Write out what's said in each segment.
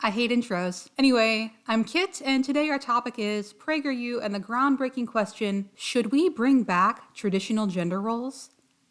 I hate intros. Anyway, I'm Kit, and today our topic is PragerU and the groundbreaking question, should we bring back traditional gender roles?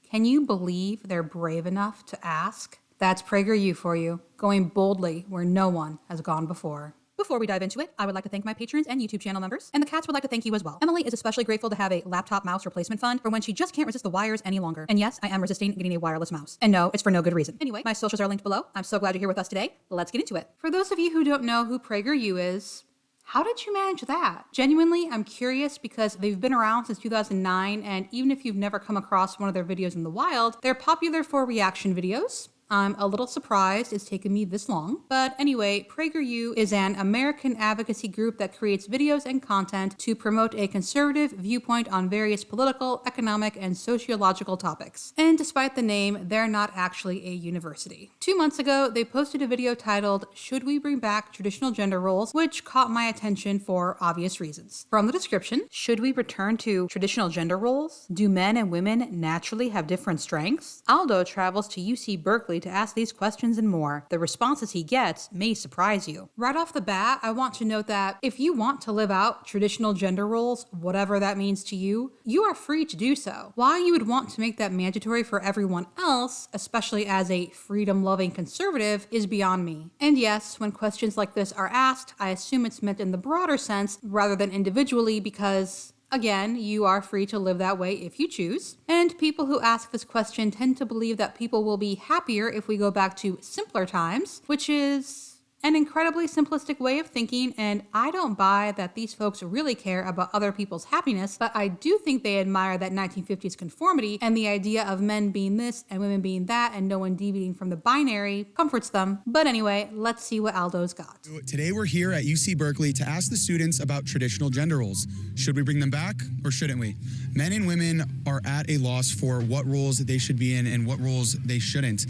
Can you believe they're brave enough to ask? That's PragerU for you, going boldly where no one has gone before. Before we dive into it, I would like to thank my patrons and YouTube channel members, and the cats would like to thank you as well. Emily is especially grateful to have a laptop mouse replacement fund for when she just can't resist the wires any longer. And yes, I am resisting getting a wireless mouse. And no, it's for no good reason. Anyway, my socials are linked below. I'm so glad you're here with us today. Let's get into it. For those of you who don't know who PragerU is, how did you manage that? Genuinely, I'm curious because they've been around since 2009, and even if you've never come across one of their videos in the wild, they're popular for reaction videos. I'm a little surprised it's taken me this long. But anyway, PragerU is an American advocacy group that creates videos and content to promote a conservative viewpoint on various political, economic, and sociological topics. And despite the name, they're not actually a university. 2 months ago, they posted a video titled, "Should We Bring Back Traditional Gender Roles?" which caught my attention for obvious reasons. From the description, should we return to traditional gender roles? Do men and women naturally have different strengths? Aldo travels to UC Berkeley to ask these questions and more. The responses he gets may surprise you. Right off the bat, I want to note that if you want to live out traditional gender roles, whatever that means to you, you are free to do so. Why you would want to make that mandatory for everyone else, especially as a freedom-loving conservative, is beyond me. And yes, when questions like this are asked, I assume it's meant in the broader sense rather than individually because again, you are free to live that way if you choose. And people who ask this question tend to believe that people will be happier if we go back to simpler times, which is an incredibly simplistic way of thinking, and I don't buy that these folks really care about other people's happiness, but I do think they admire that 1950s conformity, and the idea of men being this and women being that and no one deviating from the binary comforts them. But anyway, let's see what Aldo's got. Today we're here at UC Berkeley to ask the students about traditional gender roles. Should we bring them back or shouldn't we? Men and women are at a loss for what roles they should be in and what roles they shouldn't.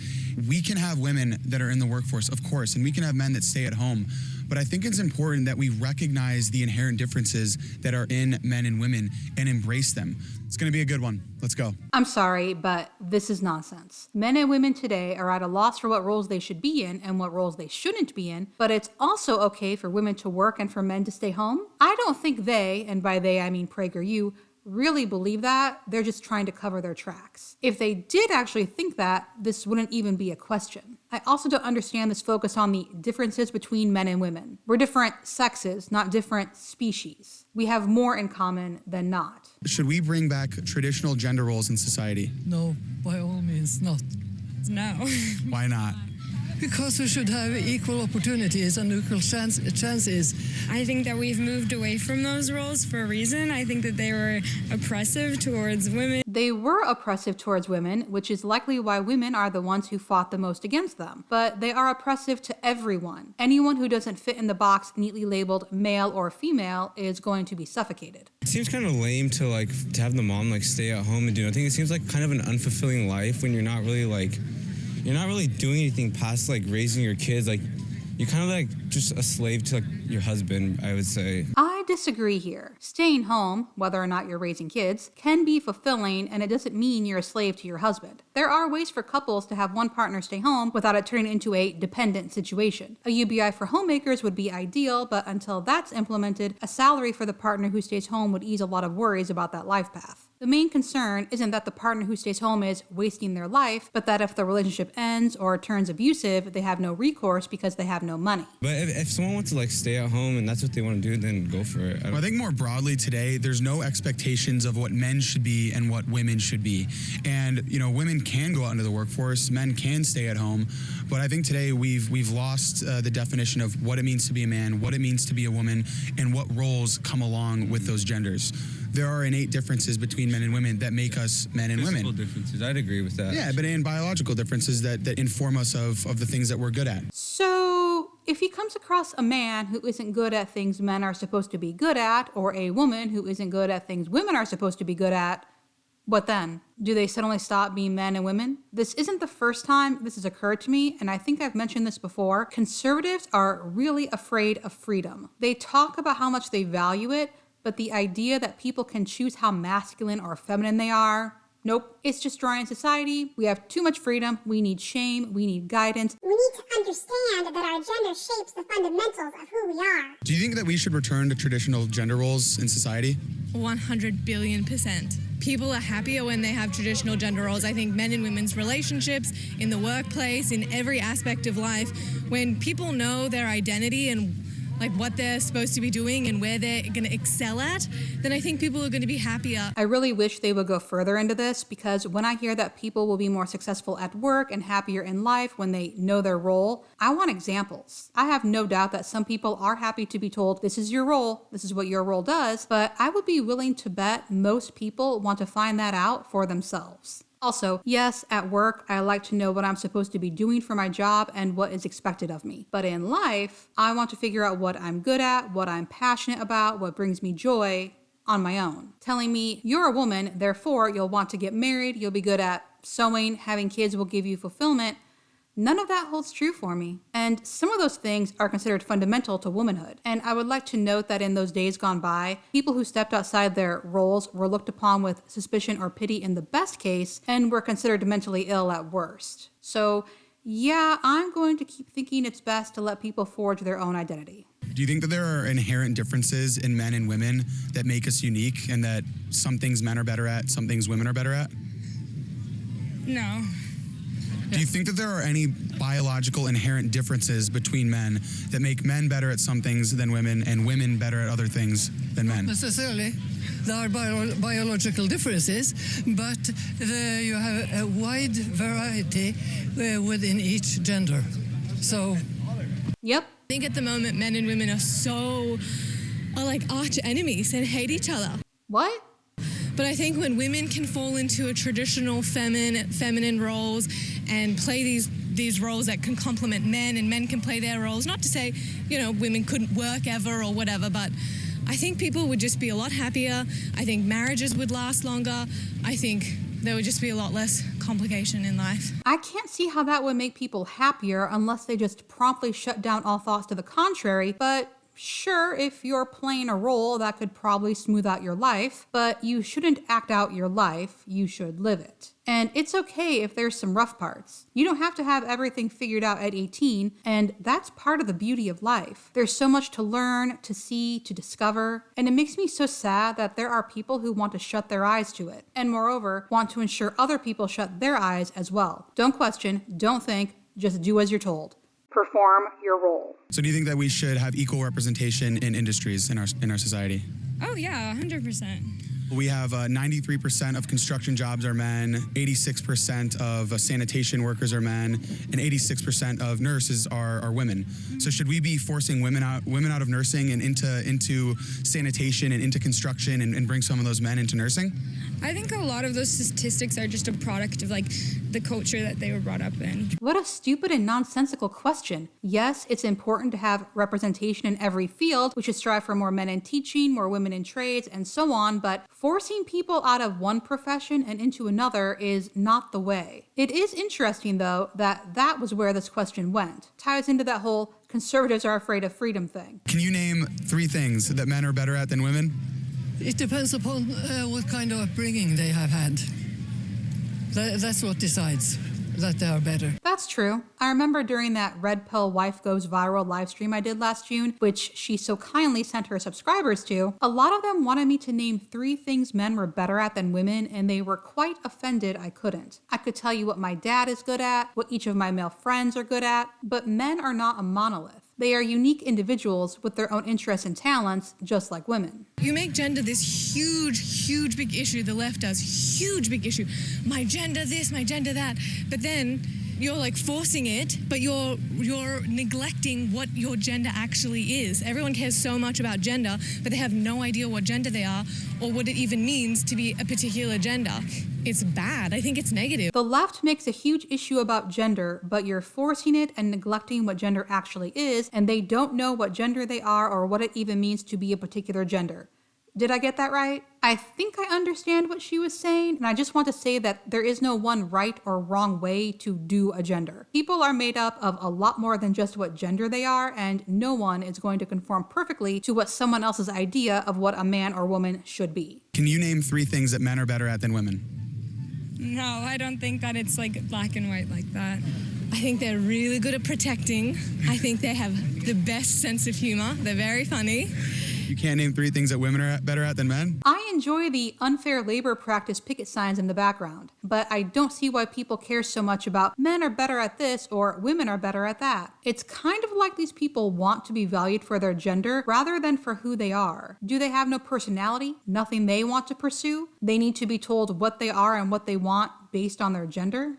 We can have women that are in the workforce, of course, and we can have men that stay at home. But I think it's important that we recognize the inherent differences that are in men and women and embrace them. It's going to be a good one. Let's go. I'm sorry, but this is nonsense. Men and women today are at a loss for what roles they should be in and what roles they shouldn't be in, but it's also okay for women to work and for men to stay home? I don't think they, and by they I mean PragerU, really believe that. They're just trying to cover their tracks. If they did actually think that, this wouldn't even be a question. I also don't understand this focus on the differences between men and women. We're different sexes, not different species. We have more in common than not. Should we bring back traditional gender roles in society? No, by all means not. No. Why not? Because we should have equal opportunities and equal chances. I think that we've moved away from those roles for a reason. I think that they were oppressive towards women. They were oppressive towards women, which is likely why women are the ones who fought the most against them. But they are oppressive to everyone. Anyone who doesn't fit in the box neatly labeled male or female is going to be suffocated. It seems kind of lame to have the mom stay at home and do nothing. It seems like kind of an unfulfilling life when you're not really doing anything past raising your kids. You're kind of just a slave to your husband, I would say. I disagree here. Staying home, whether or not you're raising kids, can be fulfilling, and it doesn't mean you're a slave to your husband. There are ways for couples to have one partner stay home without it turning into a dependent situation. A UBI for homemakers would be ideal, but until that's implemented, a salary for the partner who stays home would ease a lot of worries about that life path. The main concern isn't that the partner who stays home is wasting their life, but that if the relationship ends or turns abusive, they have no recourse because they have no money. But if someone wants to stay at home and that's what they want to do, then go for it. I think more broadly today, there's no expectations of what men should be and what women should be. And, women can go out into the workforce, men can stay at home. But I think today we've lost the definition of what it means to be a man, what it means to be a woman, and what roles come along with those genders. There are innate differences between men and women that make us men and women. Physical differences, I'd agree with that. Yeah, but in biological differences that inform us of the things that we're good at. So if he comes across a man who isn't good at things men are supposed to be good at, or a woman who isn't good at things women are supposed to be good at, what then? Do they suddenly stop being men and women? This isn't the first time this has occurred to me, and I think I've mentioned this before. Conservatives are really afraid of freedom. They talk about how much they value it, but the idea that people can choose how masculine or feminine they are, Nope, it's destroying society. We have too much freedom. We need shame. We need guidance. We need to understand that our gender shapes the fundamentals of who we are. Do you think that we should return to traditional gender roles in society? 100 billion%. People are happier when they have traditional gender roles. I think men and women's relationships, in the workplace, in every aspect of life, when people know their identity and like what they're supposed to be doing and where they're going to excel at, then I think people are going to be happier. I really wish they would go further into this, because when I hear that people will be more successful at work and happier in life when they know their role, I want examples. I have no doubt that some people are happy to be told, this is your role, this is what your role does, but I would be willing to bet most people want to find that out for themselves. Also, yes, at work, I like to know what I'm supposed to be doing for my job and what is expected of me. But in life, I want to figure out what I'm good at, what I'm passionate about, what brings me joy on my own. Telling me, you're a woman, therefore you'll want to get married, you'll be good at sewing, having kids will give you fulfillment. None of that holds true for me. And some of those things are considered fundamental to womanhood. And I would like to note that in those days gone by, people who stepped outside their roles were looked upon with suspicion or pity in the best case, and were considered mentally ill at worst. So yeah, I'm going to keep thinking it's best to let people forge their own identity. Do you think that there are inherent differences in men and women that make us unique, and that some things men are better at, some things women are better at? No. Do you think that there are any biological inherent differences between men that make men better at some things than women, and women better at other things than men? Necessarily. There are biological differences, but you have a wide variety within each gender. So, Yep. I think at the moment men and women are like arch enemies and hate each other. What? But I think when women can fall into a traditional feminine roles and play these roles that can complement men, and men can play their roles, not to say, women couldn't work ever or whatever, but I think people would just be a lot happier. I think marriages would last longer. I think there would just be a lot less complication in life. I can't see how that would make people happier unless they just promptly shut down all thoughts to the contrary, but sure, if you're playing a role, that could probably smooth out your life, but you shouldn't act out your life, you should live it. And it's okay if there's some rough parts. You don't have to have everything figured out at 18, and that's part of the beauty of life. There's so much to learn, to see, to discover, and it makes me so sad that there are people who want to shut their eyes to it, and moreover, want to ensure other people shut their eyes as well. Don't question, don't think, just do as you're told. Perform your role. So do you think that we should have equal representation in industries in our society? Oh yeah, 100%. We have 93% of construction jobs are men, 86% of sanitation workers are men, and 86% of nurses are women. So should we be forcing women out of nursing and into sanitation and into construction, and bring some of those men into nursing? I think a lot of those statistics are just a product of the culture that they were brought up in. What a stupid and nonsensical question. Yes, it's important to have representation in every field. We should strive for more men in teaching, more women in trades, and so on, but forcing people out of one profession and into another is not the way. It is interesting, though, that was where this question went. Ties into that whole conservatives are afraid of freedom thing. Can you name 3 things that men are better at than women? it depends upon what kind of upbringing they have had. That's what decides that they are better. That's true. I remember during that Red Pill Wife Goes Viral live stream I did last June, which she so kindly sent her subscribers to, a lot of them wanted me to name 3 things men were better at than women, and they were quite offended I couldn't. I could tell you what my dad is good at, what each of my male friends are good at, but men are not a monolith. They are unique individuals with their own interests and talents, just like women. You make gender this huge big issue. The left does huge big issue. My gender this, my gender that. But then you're like forcing it, but you're neglecting what your gender actually is. Everyone cares so much about gender, but they have no idea what gender they are or what it even means to be a particular gender. It's bad. I think it's negative. The left makes a huge issue about gender, but you're forcing it and neglecting what gender actually is, and they don't know what gender they are or what it even means to be a particular gender. Did I get that right? I think I understand what she was saying, and I just want to say that there is no one right or wrong way to do a gender. People are made up of a lot more than just what gender they are, and no one is going to conform perfectly to what someone else's idea of what a man or woman should be. Can you name 3 things that men are better at than women? No, I don't think that it's like black and white like that. I think they're really good at protecting. I think they have the best sense of humor. They're very funny. You can't name 3 things that women are better at than men? I enjoy the unfair labor practice picket signs in the background, but I don't see why people care so much about men are better at this or women are better at that. It's kind of like these people want to be valued for their gender rather than for who they are. Do they have no personality? Nothing they want to pursue? They need to be told what they are and what they want based on their gender?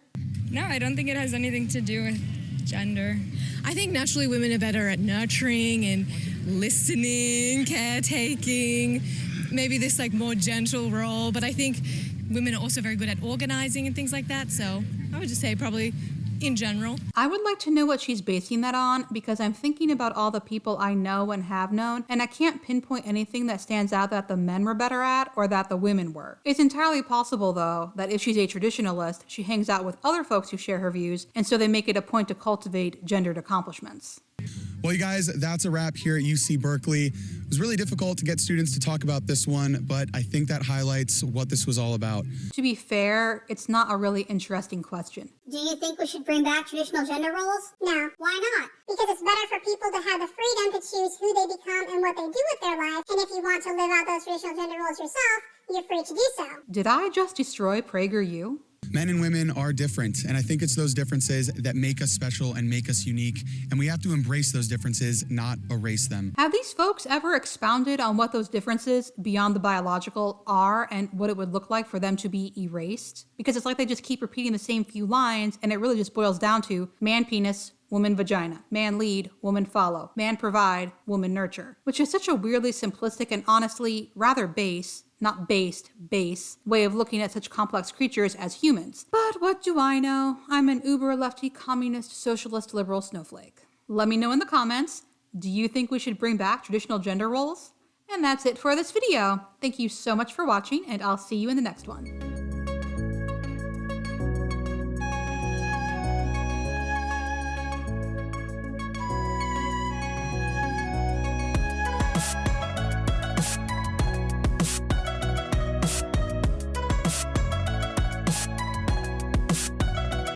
No, I don't think it has anything to do with gender. I think naturally women are better at nurturing and listening, caretaking, maybe this like more gentle role, but I think women are also very good at organizing and things like that, so I would just say probably in general. I would like to know what she's basing that on because I'm thinking about all the people I know and have known, and I can't pinpoint anything that stands out that the men were better at or that the women were. It's entirely possible, though, that if she's a traditionalist, she hangs out with other folks who share her views, and so they make it a point to cultivate gendered accomplishments. Well, you guys, that's a wrap here at UC Berkeley. It was really difficult to get students to talk about this one, but I think that highlights what this was all about. To be fair, it's not a really interesting question. Do you think we should bring back traditional gender roles? No. Why not? Because it's better for people to have the freedom to choose who they become and what they do with their life. And if you want to live out those traditional gender roles yourself, you're free to do so. Did I just destroy PragerU? Men and women are different, and I think it's those differences that make us special and make us unique, and we have to embrace those differences, not erase them. Have these folks ever expounded on what those differences beyond the biological are and what it would look like for them to be erased? Because it's like they just keep repeating the same few lines, and it really just boils down to man penis, woman vagina, man lead, woman follow, man provide, woman nurture, which is such a weirdly simplistic and honestly rather base way of looking at such complex creatures as humans. But what do I know? I'm an uber lefty communist socialist liberal snowflake. Let me know in the comments, do you think we should bring back traditional gender roles? And that's it for this video. Thank you so much for watching, and I'll see you in the next one.